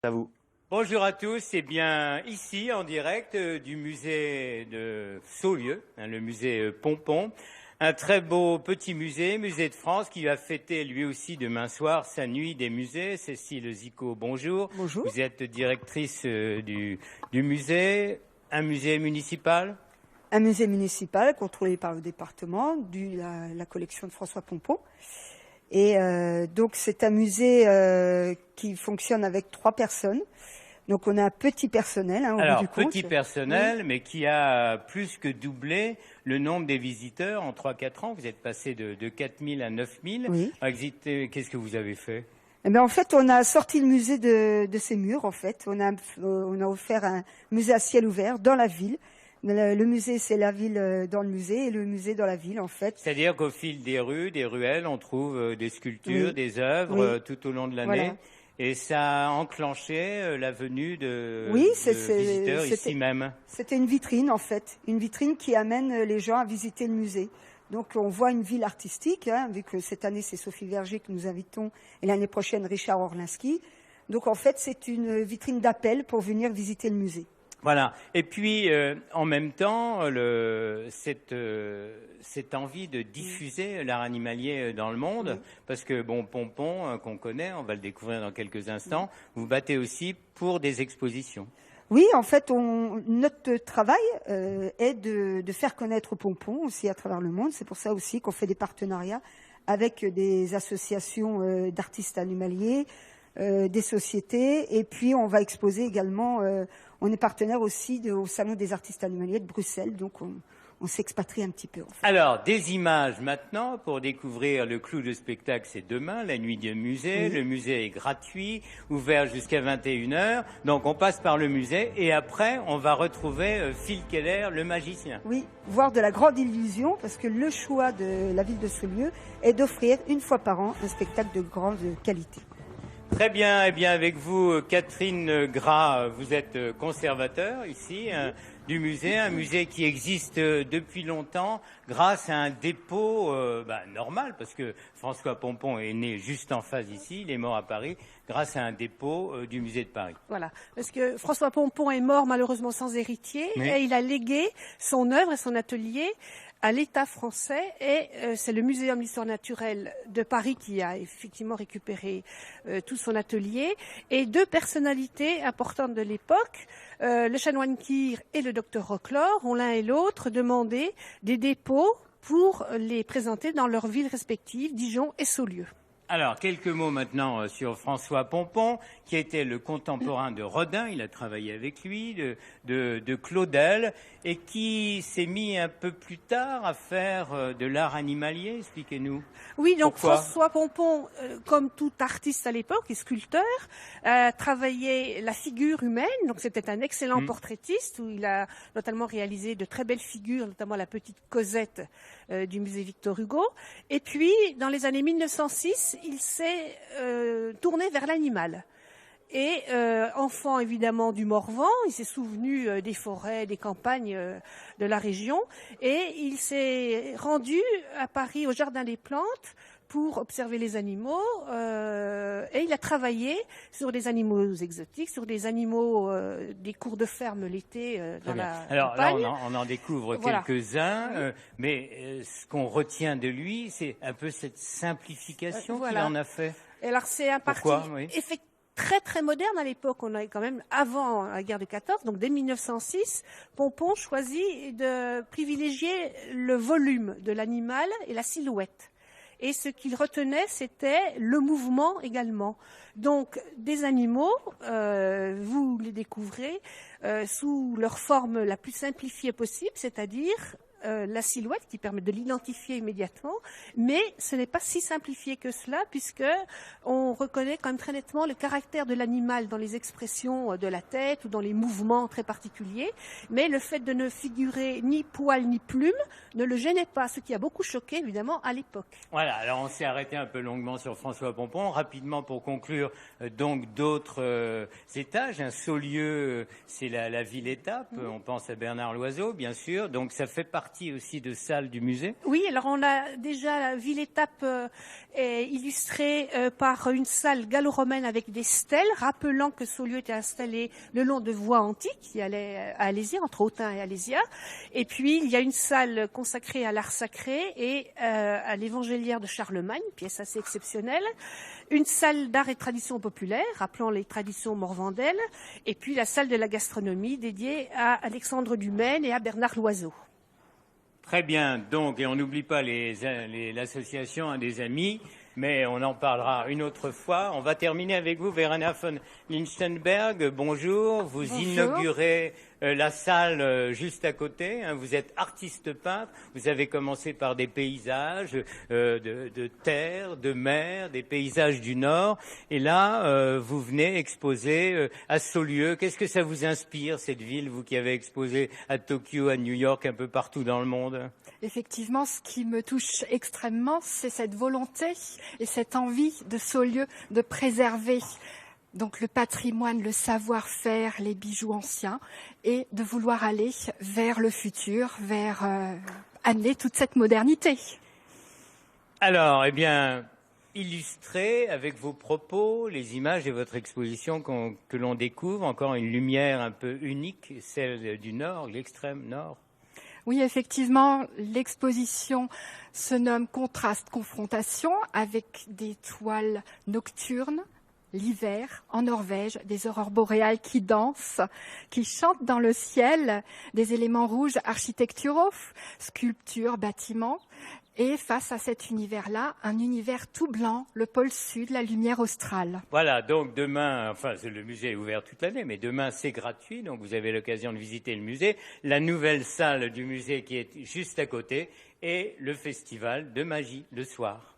À vous. Bonjour à tous, c'est bien ici en direct du musée de Saulieu, le musée Pompon. Un très beau petit musée, musée de France, qui va fêter lui aussi demain soir sa nuit des musées. Cécile Zico, bonjour. Bonjour. Vous êtes directrice du musée, un musée municipal. Un musée municipal contrôlé par le département, la collection de François Pompon. Et donc c'est un musée qui fonctionne avec 3 personnes. Donc on a un petit personnel au bout du compte. Petit personnel, oui. Mais qui a plus que doublé le nombre des visiteurs en 3-4 ans. Vous êtes passé de 4 000 à 9 000. Oui. Qu'est-ce que vous avez fait? Eh bien, en fait, on a sorti le musée de ses murs. En fait, on a offert un musée à ciel ouvert dans la ville. Le musée, c'est la ville dans le musée et le musée dans la ville, en fait. C'est-à-dire qu'au fil des rues, des ruelles, on trouve des sculptures, oui. Des œuvres tout au long de l'année. Voilà. Et ça a enclenché la venue de visiteurs ici même. C'était une vitrine, en fait. Une vitrine qui amène les gens à visiter le musée. Donc, on voit une ville artistique, vu que cette année, c'est Sophie Verger que nous invitons, et l'année prochaine, Richard Orlinski. Donc, en fait, c'est une vitrine d'appel pour venir visiter le musée. Voilà. Et puis, en même temps, cette envie de diffuser l'art animalier dans le monde, oui. Parce que, bon, Pompon, qu'on connaît, on va le découvrir dans quelques instants, vous battez aussi pour des expositions. Oui, en fait, notre travail est de faire connaître Pompon aussi à travers le monde. C'est pour ça aussi qu'on fait des partenariats avec des associations d'artistes animaliers, des sociétés, et puis on va exposer également, on est partenaire aussi au Salon des artistes animaliers de Bruxelles, donc on s'expatrie un petit peu. En fait. Alors, des images maintenant pour découvrir le clou de spectacle, c'est demain, la nuit du musée. Oui. Le musée est gratuit, ouvert jusqu'à 21h. Donc, on passe par le musée et après, on va retrouver Phil Keller, le magicien. Oui, voir de la grande illusion, parce que le choix de la ville de Saulieu est d'offrir une fois par an un spectacle de grande qualité. Très bien, eh bien avec vous, Catherine Gras, vous êtes conservateur ici du musée, un musée qui existe depuis longtemps grâce à un dépôt normal, parce que François Pompon est né juste en face ici, il est mort à Paris, grâce à un dépôt du musée de Paris. Voilà, parce que François Pompon est mort malheureusement sans héritier, oui. Et il a légué son œuvre et son atelier à l'État français, et c'est le Muséum d'histoire naturelle de Paris qui a effectivement récupéré tout son atelier, et 2 personnalités importantes de l'époque, le chanoine Kir et le docteur Roclore, ont l'un et l'autre demandé des dépôts pour les présenter dans leurs villes respectives, Dijon et Saulieu. Alors, quelques mots maintenant sur François Pompon, qui était le contemporain de Rodin, il a travaillé avec lui, de Claudel, et qui s'est mis un peu plus tard à faire de l'art animalier. Expliquez-nous. Oui, donc pourquoi. François Pompon, comme tout artiste à l'époque et sculpteur, travaillait la figure humaine, donc c'était un excellent portraitiste, où il a notamment réalisé de très belles figures, notamment la petite Cosette du musée Victor Hugo. Et puis, dans les années 1906, il s'est tourné vers l'animal. Et enfant évidemment du Morvan, il s'est souvenu des forêts, des campagnes de la région, et il s'est rendu à Paris au Jardin des Plantes pour observer les animaux, et il a travaillé sur des animaux exotiques, sur des animaux des cours de ferme l'été dans la campagne. Là, on en découvre voilà. Quelques-uns, mais ce qu'on retient de lui, c'est un peu cette simplification voilà. qu'il en a fait. Et alors c'est un parti effectivement très très moderne à l'époque. On est quand même avant la guerre de 14, donc dès 1906, Pompon choisit de privilégier le volume de l'animal et la silhouette. Et ce qu'il retenait, c'était le mouvement également. Donc, des animaux, vous les découvrez sous leur forme la plus simplifiée possible, c'est-à-dire la silhouette qui permet de l'identifier immédiatement, mais ce n'est pas si simplifié que cela, puisque on reconnaît quand même très nettement le caractère de l'animal dans les expressions de la tête ou dans les mouvements très particuliers, mais le fait de ne figurer ni poil ni plume ne le gênait pas, ce qui a beaucoup choqué évidemment à l'époque. Voilà, alors on s'est arrêté un peu longuement sur François Pompon. Rapidement pour conclure, donc d'autres étages. Un Saulieu, c'est la ville-étape, on pense à Bernard Loiseau bien sûr, donc ça fait partie partie aussi de salles du musée. Oui, alors on a déjà la ville-étape illustrée par une salle gallo-romaine avec des stèles, rappelant que Saulieu était installé le long de voies antiques qui allaient à Alésia, entre Autun et Alésia. Et puis il y a une salle consacrée à l'art sacré et à l'évangéliaire de Charlemagne, pièce assez exceptionnelle. Une salle d'art et tradition populaire, rappelant les traditions morvandelles. Et puis la salle de la gastronomie dédiée à Alexandre Dumaine et à Bernard Loiseau. Très bien, donc, et on n'oublie pas l'association des amis, mais on en parlera une autre fois. On va terminer avec vous, Verena von Lichtenberg. Bonjour, vous inaugurez la salle juste à côté. Vous êtes artiste peintre, vous avez commencé par des paysages de terre, de mer, des paysages du Nord. Et là, vous venez exposer à Saulieu. Qu'est-ce que ça vous inspire, cette ville, vous qui avez exposé à Tokyo, à New York, un peu partout dans le monde? Effectivement, ce qui me touche extrêmement, c'est cette volonté et cette envie de Saulieu de préserver donc le patrimoine, le savoir-faire, les bijoux anciens, et de vouloir aller vers le futur, vers amener toute cette modernité. Alors, eh bien, illustrez avec vos propos les images de votre exposition que l'on découvre, encore une lumière un peu unique, celle du Nord, l'extrême Nord. Oui, effectivement, l'exposition se nomme Contraste, confrontation, avec des toiles nocturnes, l'hiver, en Norvège, des aurores boréales qui dansent, qui chantent dans le ciel, des éléments rouges architecturaux, sculptures, bâtiments. Et face à cet univers-là, un univers tout blanc, le pôle sud, la lumière australe. Voilà, donc demain, enfin le musée est ouvert toute l'année, mais demain c'est gratuit, donc vous avez l'occasion de visiter le musée. La nouvelle salle du musée qui est juste à côté et le festival de magie le soir.